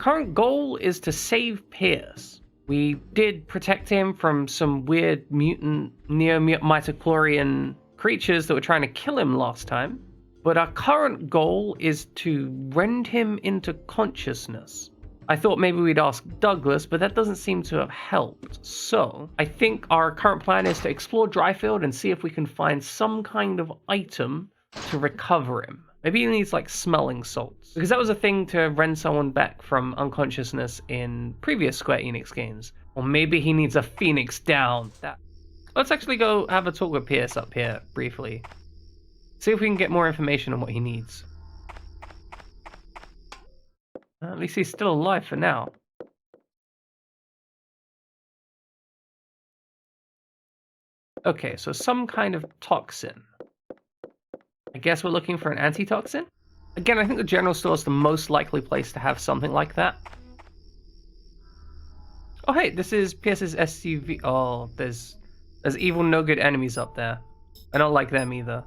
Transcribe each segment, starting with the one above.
Current goal is to save Pierce. We did protect him from some weird mutant neo-mitochlorian creatures that were trying to kill him last time. But our current goal is to rend him into consciousness. I thought maybe we'd ask Douglas, but that doesn't seem to have helped. So I think our current plan is to explore Dryfield and see if we can find some kind of item to recover him. Maybe he needs like smelling salts, because that was a thing to rend someone back from unconsciousness in previous Square Enix games. Or maybe he needs a Phoenix down. Let's actually go have a talk with Pierce up here briefly. See if we can get more information on what he needs. At least he's still alive for now. Okay, so some kind of toxin. I guess we're looking for an antitoxin? Again, I think the general store is the most likely place to have something like that. Oh hey, this is Pierce's SUV. Oh, there's evil no good enemies up there. I don't like them either.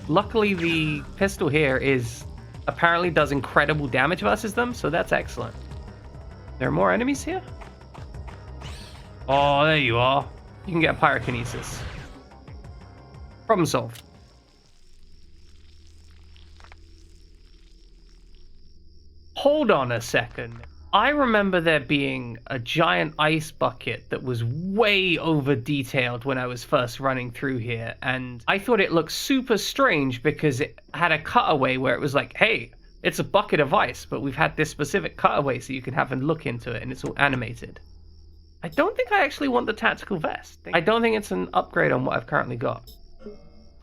Luckily, the pistol here apparently does incredible damage versus them, so that's excellent. There are more enemies here? Oh, there you are. You can get a pyrokinesis. Problem solved. Hold on a second. I remember there being a giant ice bucket that was way over detailed when I was first running through here, and I thought it looked super strange because it had a cutaway where it was like, hey, it's a bucket of ice, but we've had this specific cutaway so you can have a look into it and it's all animated. I don't think I actually want the tactical vest. I don't think it's an upgrade on what I've currently got.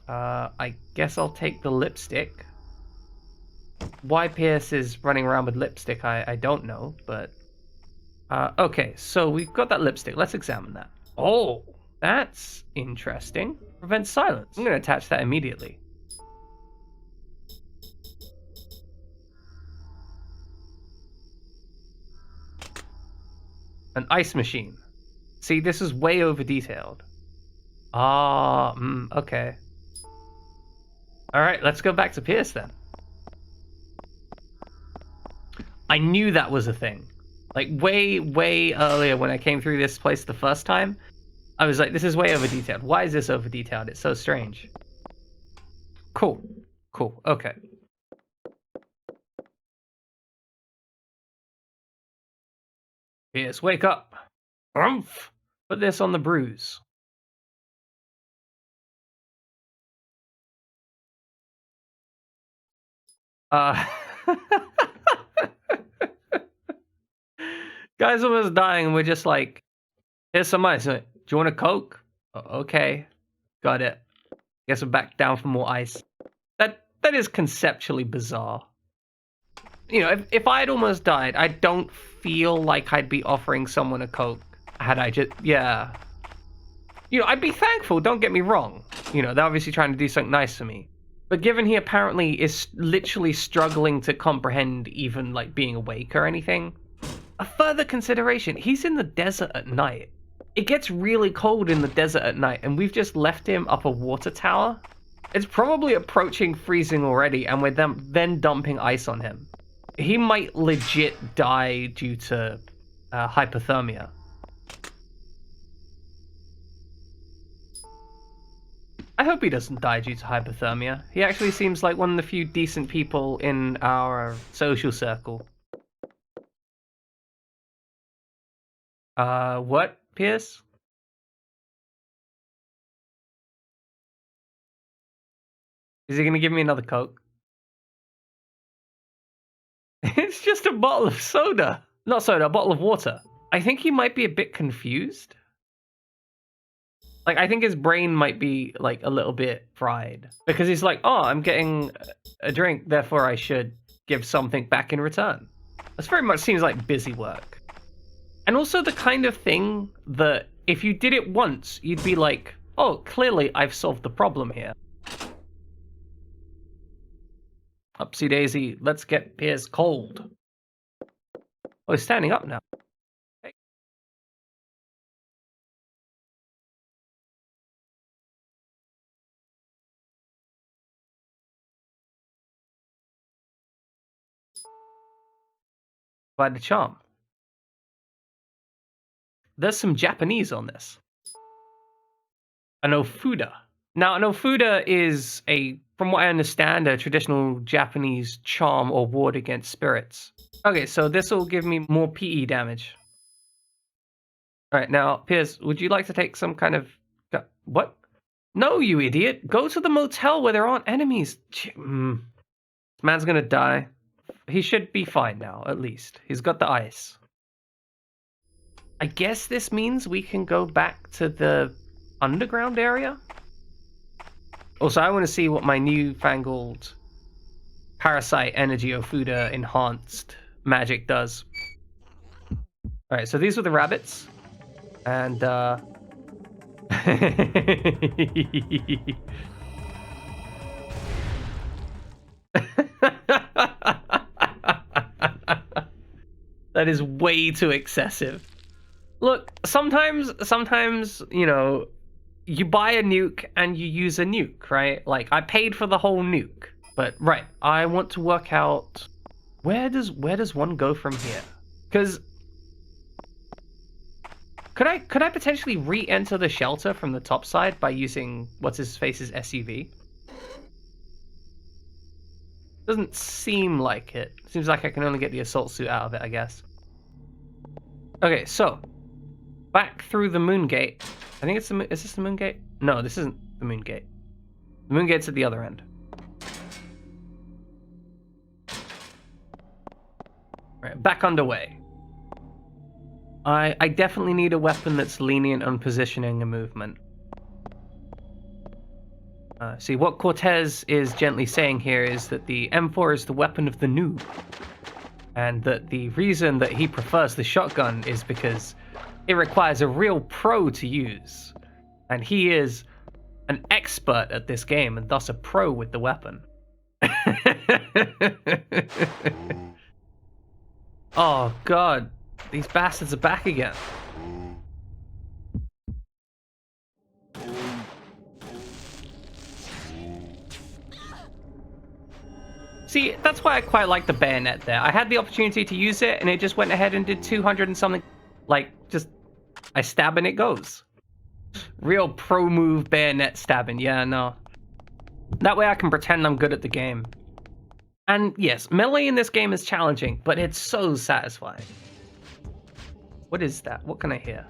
I guess I'll take the lipstick. Why Pierce is running around with lipstick, I don't know, but... okay, so we've got that lipstick. Let's examine that. Oh, that's interesting. Prevent silence. I'm going to attach that immediately. An ice machine. See, this is way over detailed. Okay. Alright, let's go back to Pierce then. I knew that was a thing. Like, way earlier when I came through this place the first time, I was like, this is way over detailed. Why is this over detailed? It's so strange. Cool. Okay. Pierce, wake up. Rumph. Put this on the bruise. Guy's almost dying, and we're just like, here's some ice. Do you want a Coke? Okay. Got it. Guess we're back down for more ice. That is conceptually bizarre. You know, if I had almost died, I don't feel like I'd be offering someone a Coke had I just, yeah. You know, I'd be thankful, don't get me wrong. You know, they're obviously trying to do something nice for me. But given he apparently is literally struggling to comprehend even, like, being awake or anything, a further consideration, he's in the desert at night. It gets really cold in the desert at night, and we've just left him up a water tower. It's probably approaching freezing already, and we're then dumping ice on him. He might legit die due to hypothermia. I hope he doesn't die due to hypothermia. He actually seems like one of the few decent people in our social circle. What, Pierce? Is he gonna give me another Coke? It's just a bottle of soda. Not soda, a bottle of water. I think he might be a bit confused. Like, I think his brain might be, like, a little bit fried. Because he's like, oh, I'm getting a drink, therefore I should give something back in return. This very much seems like busy work. And also the kind of thing that, if you did it once, you'd be like, oh, clearly I've solved the problem here. Upsy daisy, let's get Pierce cold. Oh, he's standing up now. by the charm. There's some Japanese on this. An ofuda. Now, an ofuda is from what I understand, a traditional Japanese charm or ward against spirits. Okay, so this will give me more PE damage. All right, now, Piers, would you like to take some kind of... What? No, you idiot. Go to the motel where there aren't enemies. This man's gonna die. He should be fine now, at least. He's got the ice. I guess this means we can go back to the underground area? Also, I want to see what my newfangled Parasite Energy Ofuda enhanced magic does. Alright, so these were the rabbits. And, that is way too excessive. Look, sometimes, you know, you buy a nuke and you use a nuke, right? Like, I paid for the whole nuke. But, right, I want to work out... Where does one go from here? Because... Could I potentially re-enter the shelter from the top side by using what's-his-face's SUV? Doesn't seem like it. Seems like I can only get the assault suit out of it, I guess. Okay, so... Back through the moon gate. I think it's is this the moon gate? No, this isn't the moon gate. The moon gate's at the other end. Right, back underway. I definitely need a weapon that's lenient on positioning and movement. See, what Cortez is gently saying here is that the M4 is the weapon of the noob. And that the reason that he prefers the shotgun is because it requires a real pro to use. And he is an expert at this game and thus a pro with the weapon. Oh god, these bastards are back again. See, that's why I quite like the bayonet there. I had the opportunity to use it and it just went ahead and did 200 and something. Like, just, I stab and it goes. Real pro move bayonet stabbing, yeah, no. That way I can pretend I'm good at the game. And yes, melee in this game is challenging, but it's so satisfying. What is that? What can I hear?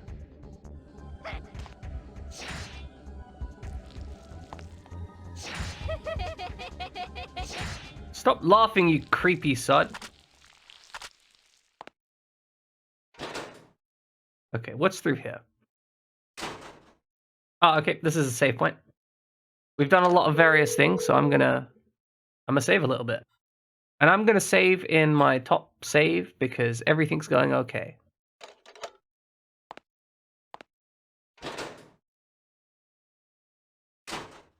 Stop laughing, you creepy sod. Okay, what's through here? Oh, okay, this is a save point. We've done a lot of various things, so I'm gonna save a little bit. And I'm gonna save in my top save because everything's going okay.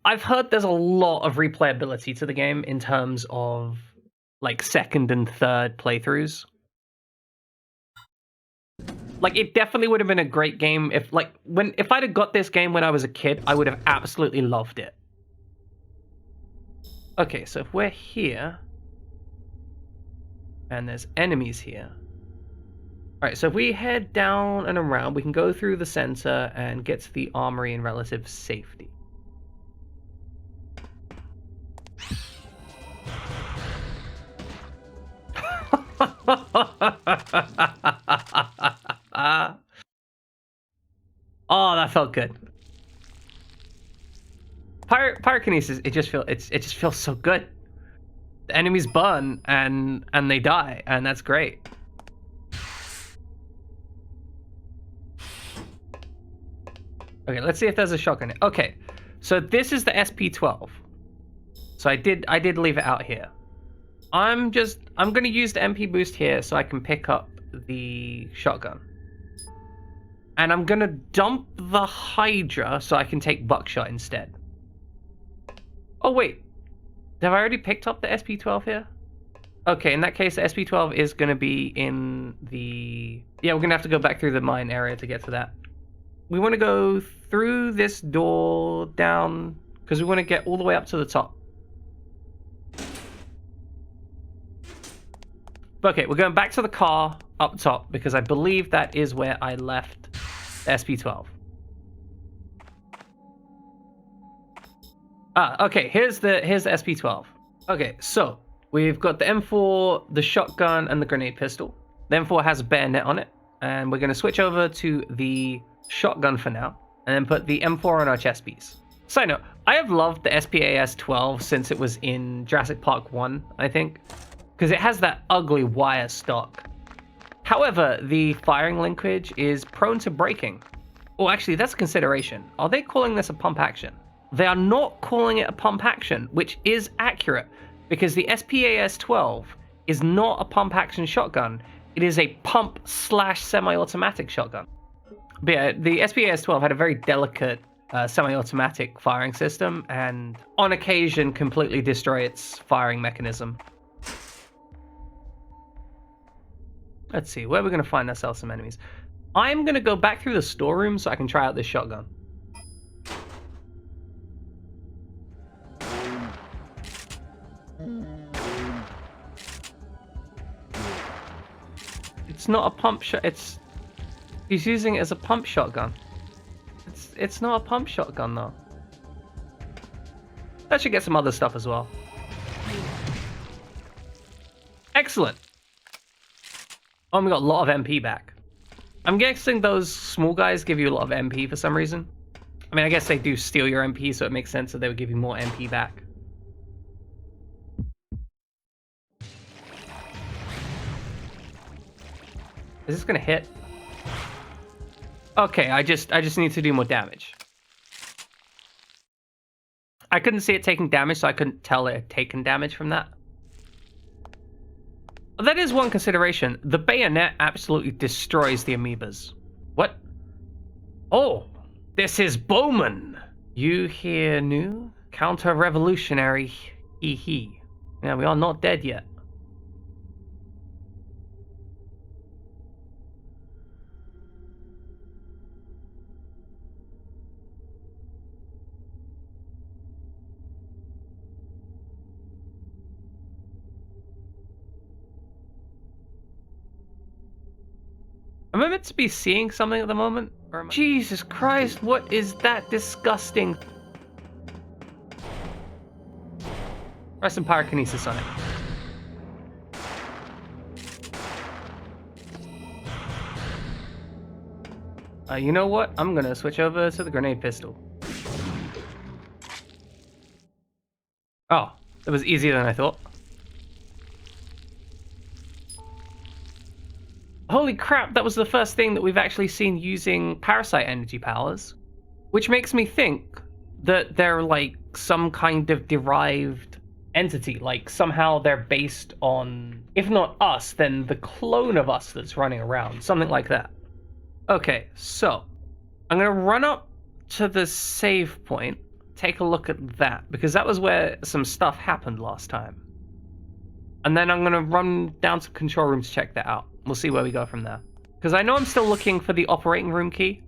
I've heard there's a lot of replayability to the game in terms of like second and third playthroughs. Like, it definitely would have been a great game if I'd have got this game when I was a kid, I would have absolutely loved it. Okay, so if we're here and there's enemies here. Alright, so if we head down and around, we can go through the center and get to the armory in relative safety. Oh, that felt good. Pyrokinesis, it just feels so good. The enemies burn and they die, and that's great. Okay, let's see if there's a shotgun. Okay, so this is the SP-12. So I did leave it out here. I'm gonna use the MP boost here so I can pick up the shotgun. And I'm gonna dump the Hydra so I can take buckshot instead. Oh wait, have I already picked up the SP-12 here? Okay, in that case the SP-12 is gonna be in the... Yeah, we're gonna have to go back through the mine area to get to that. We wanna go through this door down, because we wanna get all the way up to the top. Okay, we're going back to the car up top because I believe that is where I left the SP-12. Okay, here's the SP-12. Okay, so we've got the M4, the shotgun, and the grenade pistol. The M4 has a bayonet on it, and we're going to switch over to the shotgun for now, and then put the M4 on our chest piece. Side note, I have loved the SPAS-12 since it was in Jurassic Park 1, I think, because it has that ugly wire stock. However, the firing linkage is prone to breaking. Oh, actually, that's a consideration. Are they calling this a pump action? They are not calling it a pump action, which is accurate, because the SPAS-12 is not a pump action shotgun. It is a pump/semi-automatic shotgun. But yeah, the SPAS-12 had a very delicate semi-automatic firing system, and on occasion completely destroy its firing mechanism. Let's see, where are we going to find ourselves some enemies? I'm going to go back through the storeroom so I can try out this shotgun. It's not a pump shot. He's using it as a pump shotgun. It's not a pump shotgun though. That should get some other stuff as well. Excellent. Oh, we got a lot of MP back. I'm guessing those small guys give you a lot of MP for some reason. I mean, I guess they do steal your MP, so it makes sense that they would give you more MP back. Is this gonna hit? Okay, I just need to do more damage. I couldn't see it taking damage, so I couldn't tell it had taken damage from that. That is one consideration. The bayonet absolutely destroys the amoebas. What? Oh, this is Bowman. You here new? Counter-revolutionary. Hee hee. Yeah, we are not dead yet. Am I meant to be seeing something at the moment? Jesus Christ, what is that disgusting? Try some pyrokinesis on it. You know what? I'm gonna switch over to the grenade pistol. Oh, that was easier than I thought. Holy crap, that was the first thing that we've actually seen using parasite energy powers. Which makes me think that they're like some kind of derived entity. Like somehow they're based on, if not us, then the clone of us that's running around. Something like that. Okay, so I'm going to run up to the save point, take a look at that, because that was where some stuff happened last time. And then I'm going to run down to the control room to check that out. We'll see where we go from there. Because I know I'm still looking for the operating room key.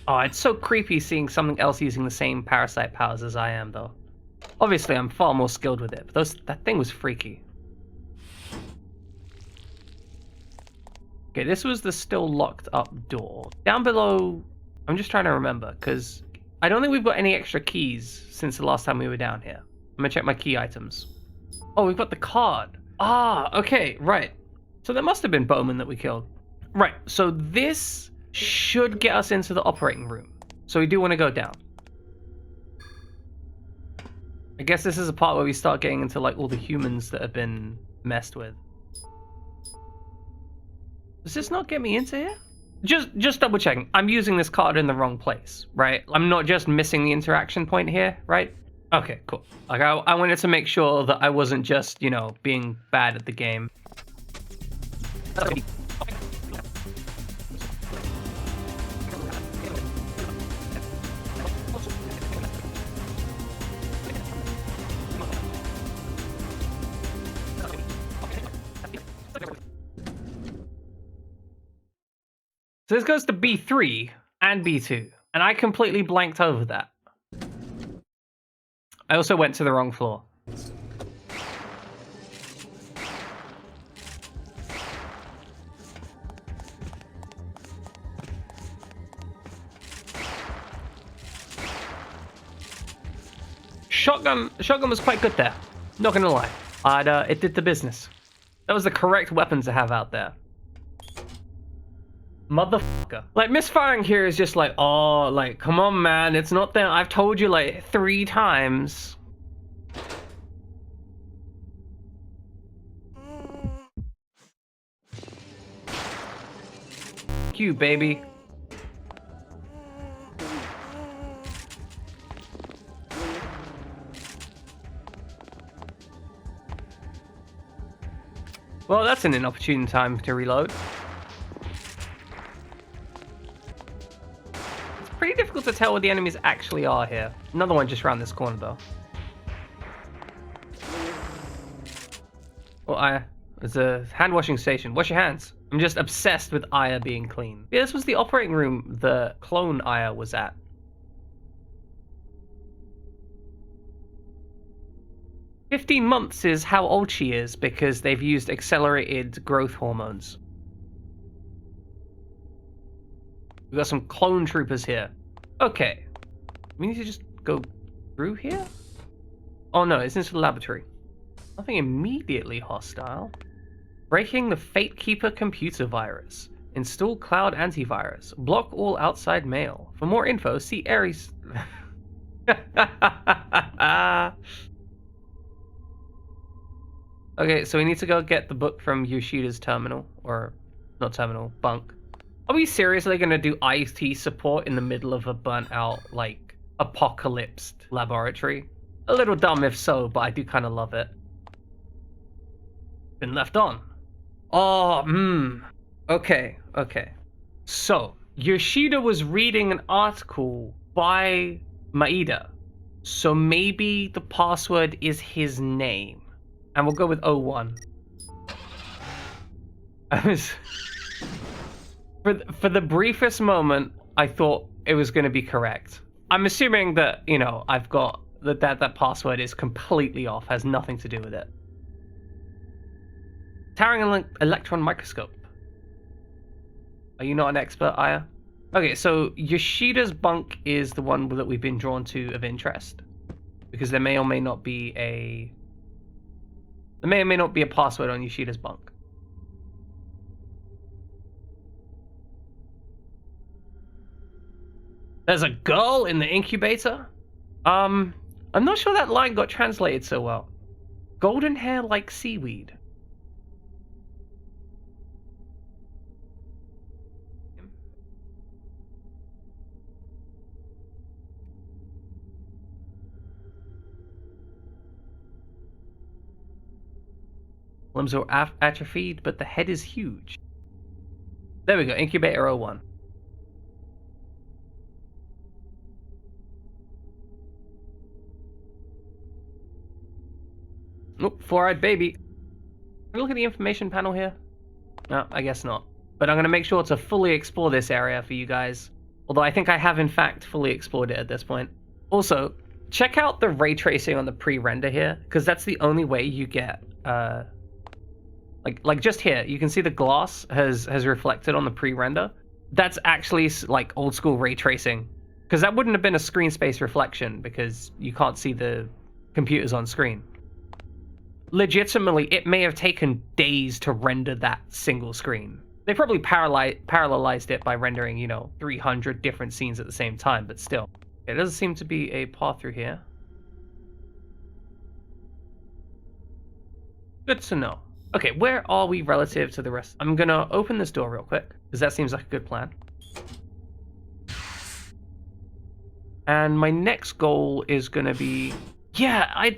Oh, it's so creepy seeing something else using the same parasite powers as I am, though. Obviously, I'm far more skilled with it, but that thing was freaky. Okay, this was the still locked up door. Down below, I'm just trying to remember, because I don't think we've got any extra keys since the last time we were down here. I'm going to check my key items. Oh, we've got the card. Ah, okay, right. So that must have been Bowman that we killed. Right, so this should get us into the operating room. So we do want to go down. I guess this is a part where we start getting into like all the humans that have been messed with. Does this not get me into here? Just double checking. I'm using this card in the wrong place, right? I'm not just missing the interaction point here, right? Okay, cool. Like I wanted to make sure that I wasn't just, you know, being bad at the game. So this goes to B3 and B2, and I completely blanked over that. I also went to the wrong floor. shotgun was quite good there. Not gonna lie. It did the business. That was the correct weapon to have out there. Motherfucker. Like, misfiring here is just like, oh, like, come on, man. It's not there. I've told you, like, 3 times. Fuck you, baby. Well, that's an inopportune time to reload. It's pretty difficult to tell where the enemies actually are here. Another one just around this corner, though. Well, there's a hand washing station. Wash your hands. I'm just obsessed with Aya being clean. Yeah, this was the operating room the clone Aya was at. "15 months is how old she is because they've used accelerated growth hormones." We've got some clone troopers here. Okay. We need to just go through here? Oh no, it's into the laboratory. Nothing immediately hostile. Breaking the Fate Keeper computer virus. Install cloud antivirus. Block all outside mail. For more info, see Ares. Okay, so we need to go get the book from Yoshida's terminal. Or, not terminal, bunk. Are we seriously going to do IT support in the middle of a burnt out, like, apocalypsed laboratory? A little dumb if so, but I do kind of love it. Been left on. Oh, Okay. So, Yoshida was reading an article by Maeda. So maybe the password is his name. And we'll go with 01. I was... For the briefest moment, I thought it was going to be correct. I'm assuming that, you know, I've got... That password is completely off, has nothing to do with it. Towering electron microscope. Are you not an expert, Aya? Okay, so Yoshida's bunk is the one that we've been drawn to of interest. Because there may or may not be a... There may or may not be a password on Yoshida's bunk. There's a girl in the incubator? I'm not sure that line got translated so well. Golden hair like seaweed. Limbs are atrophied, but the head is huge. There we go, Incubator 01. Nope, 4-eyed baby. Can we look at the information panel here? No, I guess not. But I'm going to make sure to fully explore this area for you guys. Although I think I have in fact fully explored it at this point. Also, check out the ray tracing on the pre-render here, because that's the only way you get... Like just here, you can see the glass has reflected on the pre-render. That's actually like old school ray tracing, because that wouldn't have been a screen space reflection because you can't see the computers on screen. Legitimately, it may have taken days to render that single screen. They probably parallelized it by rendering, you know, 300 different scenes at the same time, but still. There doesn't seem to be a path through here. Good to know. Okay, where are we relative to the rest? I'm gonna open this door real quick, because that seems like a good plan. And my next goal is gonna be... Yeah,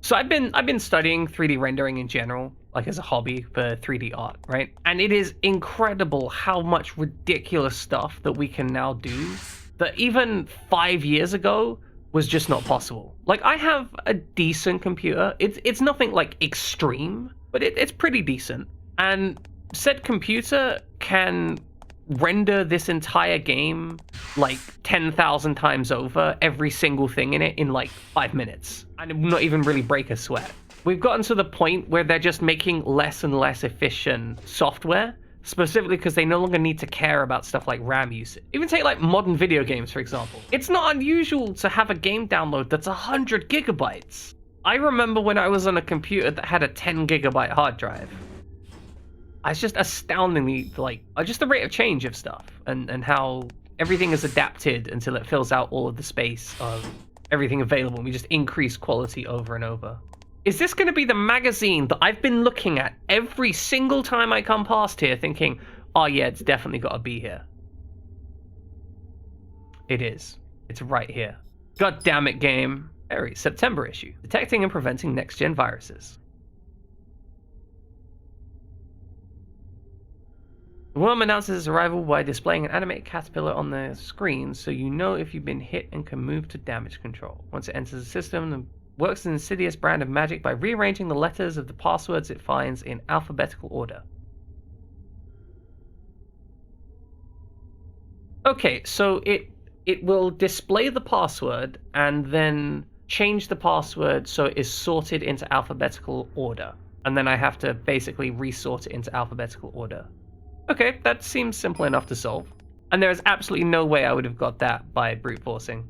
So I've been studying 3D rendering in general, like as a hobby for 3D art, right? And it is incredible how much ridiculous stuff that we can now do that even 5 years ago was just not possible. Like, I have a decent computer. It's nothing like extreme, but it's pretty decent. And said computer can render this entire game like 10,000 times over, every single thing in it in like 5 minutes, and not even really break a sweat. We've gotten to the point where they're just making less and less efficient software specifically because they no longer need to care about stuff like RAM usage. Even take like modern video games, for example. It's not unusual to have a game download that's 100 gigabytes. I remember when I was on a computer that had a 10 gigabyte hard drive. It's just astoundingly, like, just the rate of change of stuff and how everything is adapted until it fills out all of the space of everything available. We just increase quality over and over. Is this going to be the magazine that I've been looking at every single time I come past here thinking, oh yeah, it's definitely got to be here? It is. It's right here. God damn it, game. September issue. Detecting and preventing next-gen viruses. The worm announces its arrival by displaying an animated caterpillar on the screen so you know if you've been hit and can move to damage control. Once it enters the system, it works an insidious brand of magic by rearranging the letters of the passwords it finds in alphabetical order. Okay, so it will display the password and then change the password so it is sorted into alphabetical order. And then I have to basically resort it into alphabetical order. Okay, that seems simple enough to solve. And there is absolutely no way I would have got that by brute forcing.